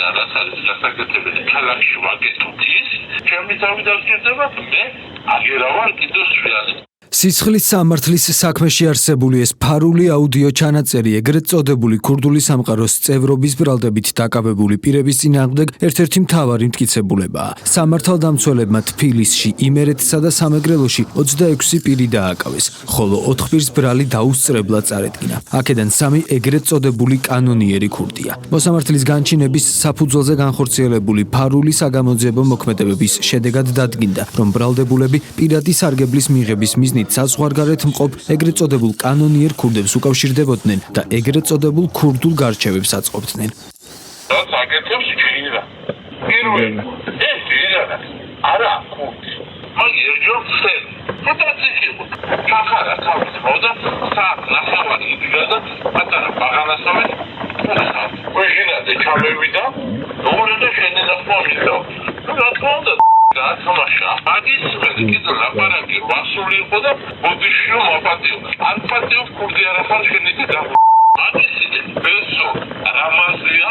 და რაც არის გასაკეთებელი ქალაქში ვაკეთოთ ის, ჩემი თავი დასჭირდება, მე აგერავარ კიდევ სვიას. სისხლის სამართლის საქმეში არსებული ეს ფარული აუდიო ჩანაწერი ეგრეთ წოდებული ქურდული სამყაროს წევრობის ბრალდებით დაკავებული პირების წინააღმდეგ ერთ-ერთი მთავარი მტკიცებულებაა. სამართალდამცველებმა თბილისში, იმერეთსა და სამეგრელოში 26 პირი დააკავეს, ხოლო 4 პირს ბრალი დაუსწრებლად წარედგინა. აქედან 3 ეგრეთ წოდებული კანონიერი ქურდია. მოსამართლის განჩინების საფუძველზე განხორციელებული ფარული საგამოძიებო მოქმედებების შედეგად დადგინდა, რომ ბრალდებულები პირადი სარგებლის მიღების მიზნით საზღვარგარეთ მყოფ ეგრეთ წოდებულ კანონიერ ქურდებს უკავშირდებოდნენ და ეგრეთ წოდებულ ქურდულ გარჩევებს აწყობდნენ. რაც აკეთებს ჯირა. პირველი ეს ჯირა. არა ქურდი. მაგი ერჯო ხსენ. ფოტოციკლი. ხახარა თავის მოდა საათ ნახევარი იდგა და პატარა ბაღანასავე. ვეჟინადე ჩამევიდა. ნომერზე შენახმოვიდა. რა თქმა უნდა თამაშა აგის კიდე ლაპარაკი ვასული იყო და ბოდიშიო მაპატიო არ პატიო ქურდი არ ახარ შენიდი და აგის ბესო რამაზია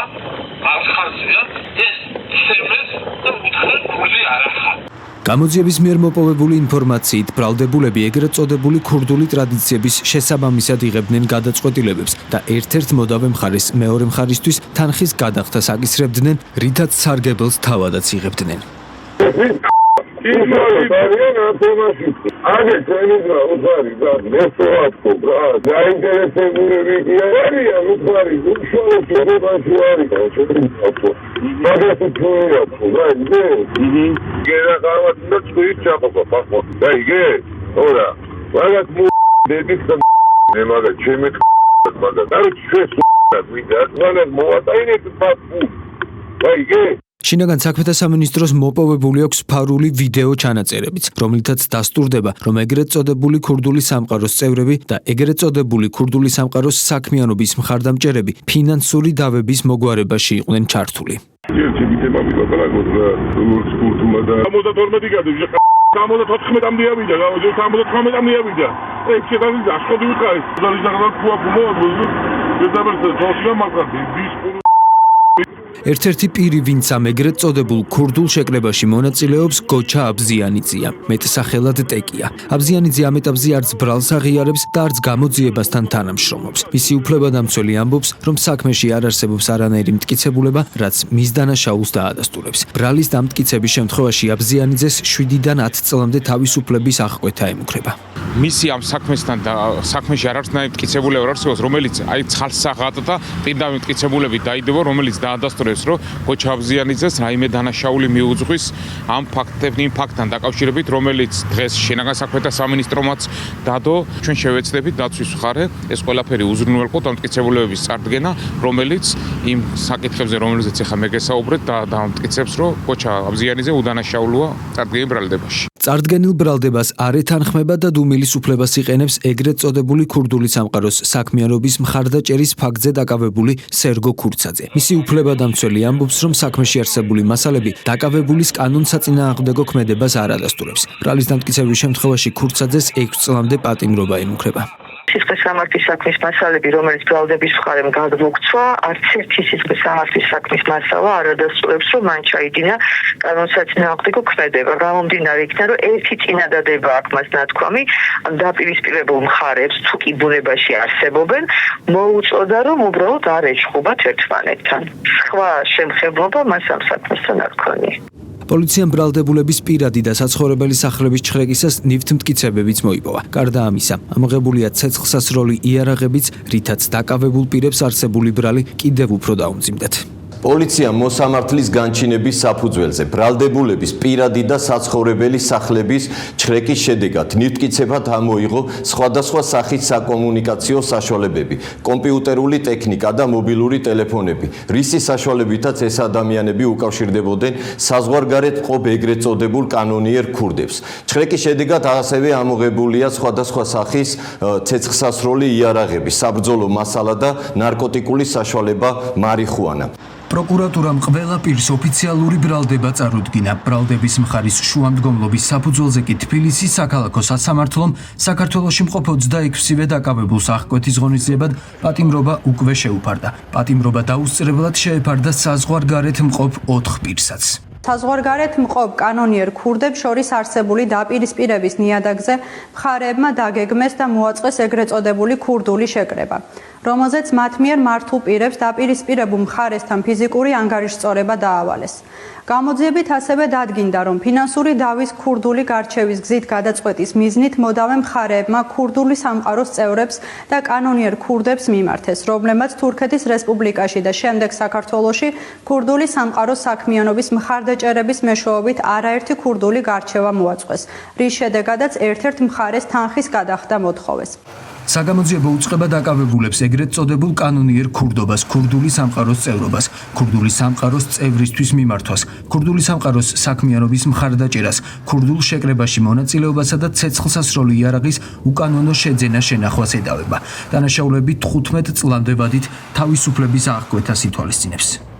ახაზია ეს სემეს და უთხარ ქურდი არ ახარ. გამოძიების მიერ მოპოვებული ინფორმაციით ბრალდებულები ეგრეთ წოდებული ქურდული ტრადიციების შესაბამისად იღებდნენ გადაწყვეტილებებს და ერთ-ერთ მოდავე მხარეს მეორე მხარისთვის თანხის გადახდას აკისრებდნენ, რითაც სარგებელს თავადაც იღებდნენ. შინაგან საქმეთა სამინისტროს მოპოვებული აქვს ფარული ვიდეო ჩანაწერებიც, რომლითაც დასტურდება, რომ ეგრეთ წოდებული ქურდული სამყაროს წევრები და ეგრეთ წოდებული ქურდული სამყაროს საქმიანობის მხარდამჭერები ფინანსური დავების მოგვარებაში იყვნენ ჩართული. ერთ-ერთი პირი, ვინც ამ ეგრეთ წოდებულ ქურდულ შეკრებაში მონაწილეობს, გოჩა აბზიანიძეა, მეტსახელად ტეკია. აბზიანიძე ამ ეტაპზე არც ბრალს აღიარებს და არც გამოძიებასთან თანამშრომლობს. მისი უფლებადამცველი ამბობს, რომ საქმეში არ არსებობს არანაირი მტკიცებულება, რაც მის დანაშაულს დაადასტურებს. ბრალის დამტკიცების შემთხვევაში აბზიანიძეს 7-დან 10 წლამდე თავისუფლების აღკვეთა ემუქრება. მისი ამ საქმესთან და საქმეში არ არსნაირი მტკიცებულება არ არსებობს, რომელიც აი ცხალს აღატა პირდაპირ მტკიცებულებით დაიდება, რომელიც დაადასტურებს, რომ გოჩა აბზიანიძეს რაიმე დანაშაული მიუძღვის ამ ფაქტთან დაკავშირებით, რომელიც დღეს შინაგან საქმეთა სამინისტრომაც დადო, ჩვენ შევეცდებით დაცვის მხარე ეს ყველაფერი უზრუნველყოთ ამ მტკიცებულებების წარდგენა, რომელიც იმ საკითხებზე, რომელზეც ახლა მე გესაუბრეთ, დამტკიცებს, რომ გოჩა აბზიანიძე უდანაშაულოა წარდგენილ ბრალდებაში. წარდგენილ ბრალდებას არ ეთანხმება და დუმილის უფლებას იყენებს ეგრეთ წოდებული ქურდული სამყაროს საქმიანობის მხარდაჭერის ფაქტზე დაკავებული სერგო ქურცაძე. მისი უფლებადამცველი ამბობს, რომ საქმეში არსებული მასალები დაკავებულის კანონსაწინააღმდეგო ქმედებას არ ადასტურებს. ბრალის დამტკიცების შემთხვევაში ქურცაძეს 6 წლამდე პატიმრობა ემუქრება. სისხლის სამართლის საქმის მასალები, რომელიც ბრალდების მხარემ გადმოგცვა, არც ერთი სისხლის სამართლის საქმის მასალა არ ადასტურებს, რომ მან ჩაიდინა კანონსაწინააღმდეგო ქმედება. გამომდინარე იქიდან, რომ ერთი წინადადება აქვს მას ნათქვამი, დაპირისპირებულ მხარებს, თუ კი ბუნებაში არსებობენ, მოუწოდა, რომ უბრალოდ არ ეჩხუბათ ერთმანეთთან. სხვა შემხებლობა მას ამ საქმესთან არ ქონია. პოლიციამ ბრალდებულების პირადი და საცხოვრებელი სახლების ჩხრეკისას ნივთმტკიცებებიც მოიპოვა. გარდა ამისა, ამოღებულია ცეცხლსასროლი იარაღებიც, რითაც დაკავებულ პირებს არსებული ბრალი კიდევ უფრო დაუმძიმდათ. პოლიცია მოსამართლის განჩინების საფუძველზე ბრალდებულების პირადი და საცხოვრებელი სახლების ჩხრეკის შედეგად ნივთმტკიცებად ამოიღო სხვადასხვა სახის საკომუნიკაციო საშუალებები, კომპიუტერული ტექნიკა და მობილური ტელეფონები, რისი საშუალებითაც ეს ადამიანები უკავშირდებოდნენ საზღვარგარეთ მყოფ ეგრეთ წოდებულ კანონიერ ქურდებს. ჩხრეკის შედეგად ასევე ამოღებულია სხვადასხვა სახის ცეცხლსასროლი იარაღები, საბრძოლო მასალა და ნარკოტიკული საშუალება მარიხუანა. პროკურატურამ ყველა პირს ოფიციალური ბრალდება წარუდგინა. ბრალდების მხარის შუამდგომლობის საფუძველზე კი თბილისის საქალაქო სასამართლომ საქართველოში მყოფ 26-ვე დაკავებულს აღკვეთის ღონისძიებად პატიმრობა უკვე შეუფარდა. პატიმრობა დაუსწრებლად შეეფარდა საზღვარგარეთ მყოფ 4 პირსაც. საზღვარგარეთ მყოფ კანონიერ ქურდებს შორის არსებული დაპირისპირების ნიადაგზე მხარეებმა დაგეგმეს და მოაწყეს ეგრეთ წოდებული ქურდული შეკრება, რომელზეც მათ მიერ მართულ პირებს დაპირისპირებულ მხარესთან ფიზიკური ანგარიშწორება დაავალეს. გამოძიებით ასევე დადგინდა, რომ ფინანსური დავის ქურდული გარჩევის გზით გადაწყვეტის მიზნით მოდავე მხარეებმა ქურდული სამყაროს წევრებს და კანონიერ ქურდებს მიმართეს, რომლებმაც თურქეთის რესპუბლიკაში და შემდეგ საქართველოში ქურდული სამყაროს საქმიანობის მხარდაჭერების მეშვეობით არაერთი ქურდული გარჩევა მოაწყვეს, რის შედეგადაც ერთ-ერთ მხარეს თანხის გადახდა მოთხოვეს. საგამოძიებო უწყება დაკავებულებს ეგრეთ წოდებულ კანონიერ ქურდობას, ქურდული სამყაროს წევრობას, ქურდული სამყაროს წევრისთვის მიმართვას, ქურდული სამყაროს საქმიანობის მხარდაჭერას, ქურდულ შეკრებაში მონაწილეობასა და ცეცხლსასროლი იარაღის უკანონო შეძენა შენახვას ედავება. დანაშაულები 15 წლამდე ვადით თავისუფლების აღკვეთას ითვალისწინებს.